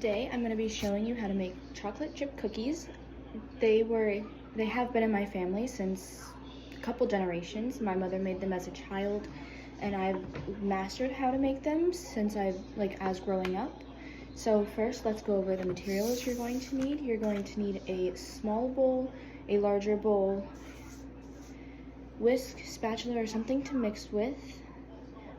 today I'm going to be showing you how to make chocolate chip cookies. They have been in my family since a couple generations. My mother made them as a child, and I've mastered how to make them since as growing up. So first, let's go over the materials you're going to need. You're going to need a small bowl, a larger bowl, whisk, spatula, or something to mix with,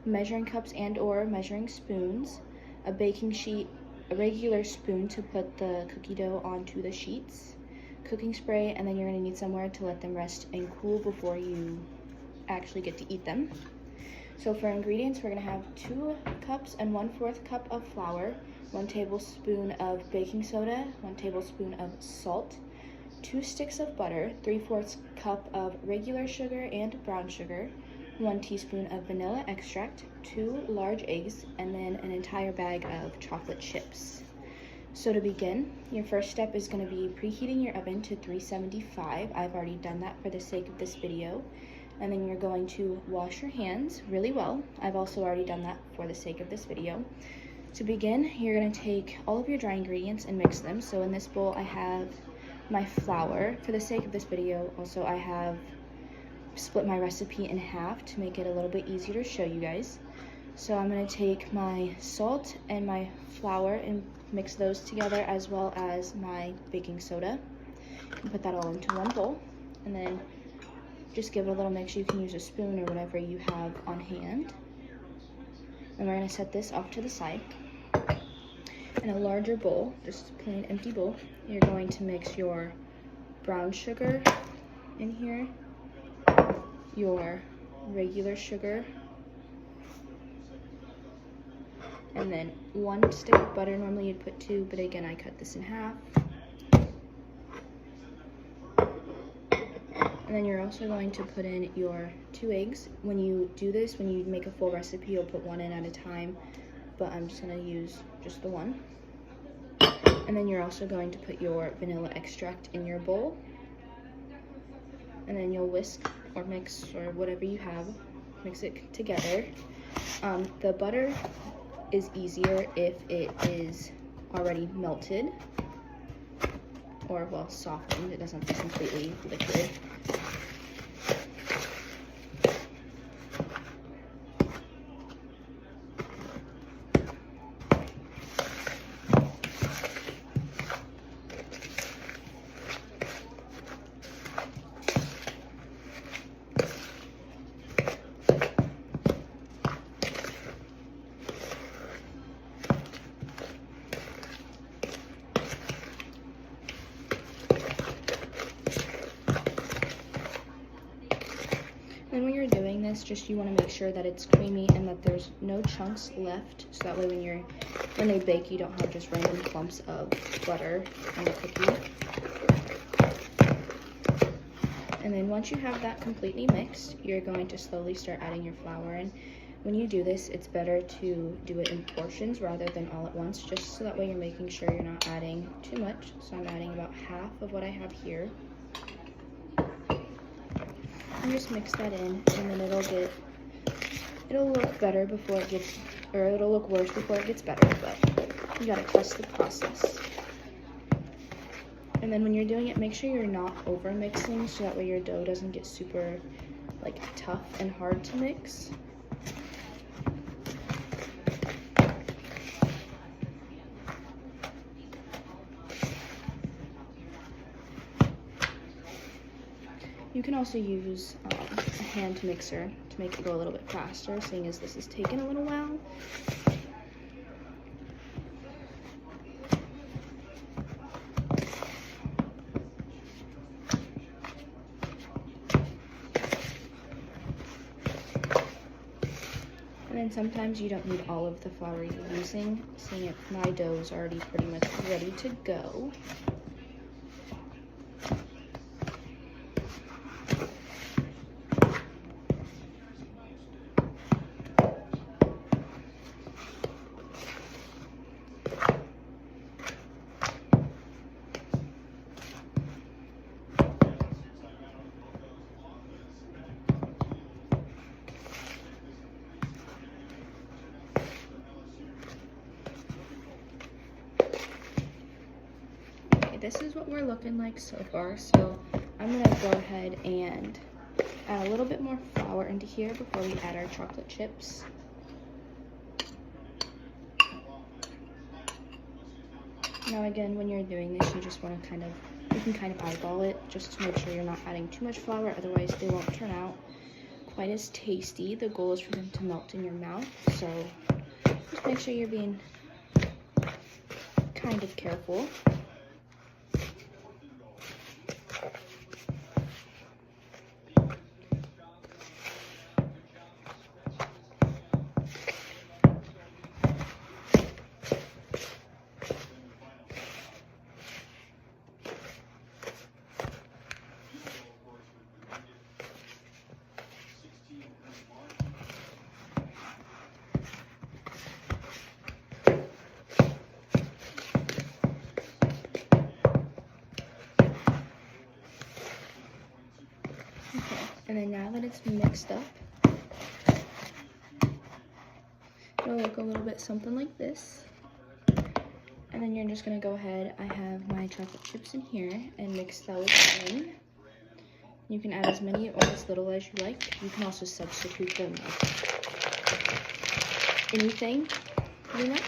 measuring cups and or measuring spoons, a baking sheet, a regular spoon to put the cookie dough onto the sheets, cooking spray, and then you're going to need somewhere to let them rest and cool before you actually get to eat them. So for ingredients, we're going to have 2 cups and 1/4 cup of flour, 1 tablespoon of baking soda, 1 tablespoon of salt, 2 sticks of butter, 3/4 cup of regular sugar and brown sugar, 1 teaspoon of vanilla extract, 2 large eggs, and then an entire bag of chocolate chips. So to begin, your first step is going to be preheating your oven to 375. I've already done that for the sake of this video. And then you're going to wash your hands really well. I've also already done that for the sake of this video. To begin, you're going to take all of your dry ingredients and mix them. So in this bowl, I have my flour. For the sake of this video, also I have split my recipe in half to make it a little bit easier to show you guys. So I'm going to take my salt and my flour and mix those together, as well as my baking soda, and put that all into one bowl, and then just give it a little mix. You can use a spoon or whatever you have on hand. And we're going to set this off to the side. In a larger bowl, just a plain empty bowl, you're going to mix your brown sugar in here, your regular sugar, and then 1 stick of butter. Normally you'd put 2, but again I cut this in half. And then you're also going to put in your 2 eggs. When you do this, when you make a full recipe, you'll put 1 in at a time, but I'm just going to use just the 1. And then you're also going to put your vanilla extract in your bowl, and then you'll whisk or mix or whatever you have, mix it together. The butter is easier if it is already melted, or well, softened. It doesn't have to be completely liquid. And when you're doing this, you want to make sure that it's creamy and that there's no chunks left, so that way when they bake, you don't have just random clumps of butter on the cookie. And then once you have that completely mixed, you're going to slowly start adding your flour in. When you do this, it's better to do it in portions rather than all at once, just so that way you're making sure you're not adding too much. So I'm adding about half of what I have here. And just mix that in, and then it'll look better before it gets, or it'll look worse before it gets better, but you gotta trust the process. And then when you're doing it, make sure you're not over mixing, so that way your dough doesn't get super tough and hard to mix. You can also use a hand mixer to make it go a little bit faster, seeing as this is taking a little while. And then sometimes you don't need all of the flour you're using, seeing if my dough is already pretty much ready to go. this is what we're looking like so far. So I'm gonna go ahead and add a little bit more flour into here before we add our chocolate chips. Now again, when you're doing this, you just want to you can kind of eyeball it just to make sure you're not adding too much flour, otherwise they won't turn out quite as tasty. The goal is for them to melt in your mouth, so just make sure you're being kind of careful. Okay, and then now that it's mixed up, it'll look a little bit something like this. And then you're just gonna go ahead, I have my chocolate chips in here, and mix those in. You can add as many or as little as you like. You can also substitute them with anything, pretty much.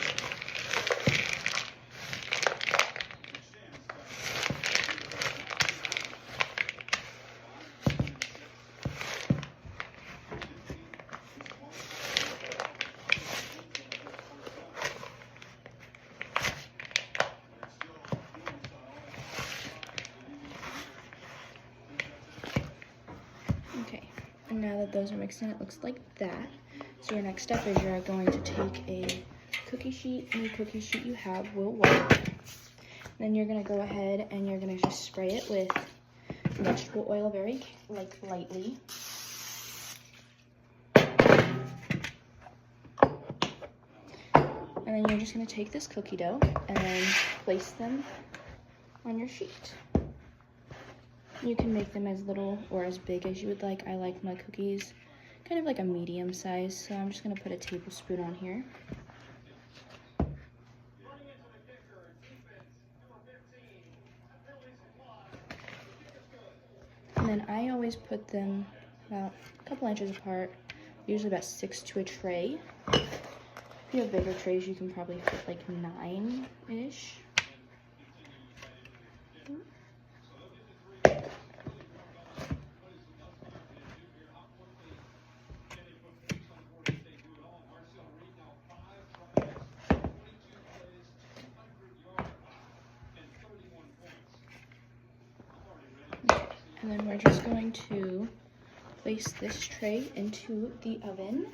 Okay, and now that those are mixed in, it looks like that. So your next step is you're going to take a cookie sheet. Any cookie sheet you have will work. Then you're gonna go ahead and you're gonna just spray it with vegetable oil very lightly. And then you're just gonna take this cookie dough and then place them on your sheet. You can make them as little or as big as you would like. I like my cookies kind of like a medium size, so I'm just gonna put a tablespoon on here. And then I always put them about a couple inches apart, usually about 6 to a tray. If you have bigger trays, you can probably fit like 9-ish. And then we're just going to place this tray into the oven.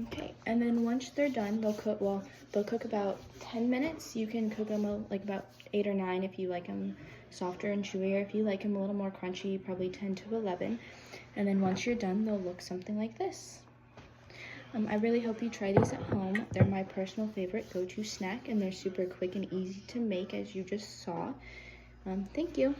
Okay, and then once they're done, they'll cook about 10 minutes. You can cook them like about 8 or 9 if you like them softer and chewier. If you like them a little more crunchy, probably 10 to 11. And then once you're done, they'll look something like this. I really hope you try these at home. They're my personal favorite go-to snack, and they're super quick and easy to make, as you just saw. Thank you.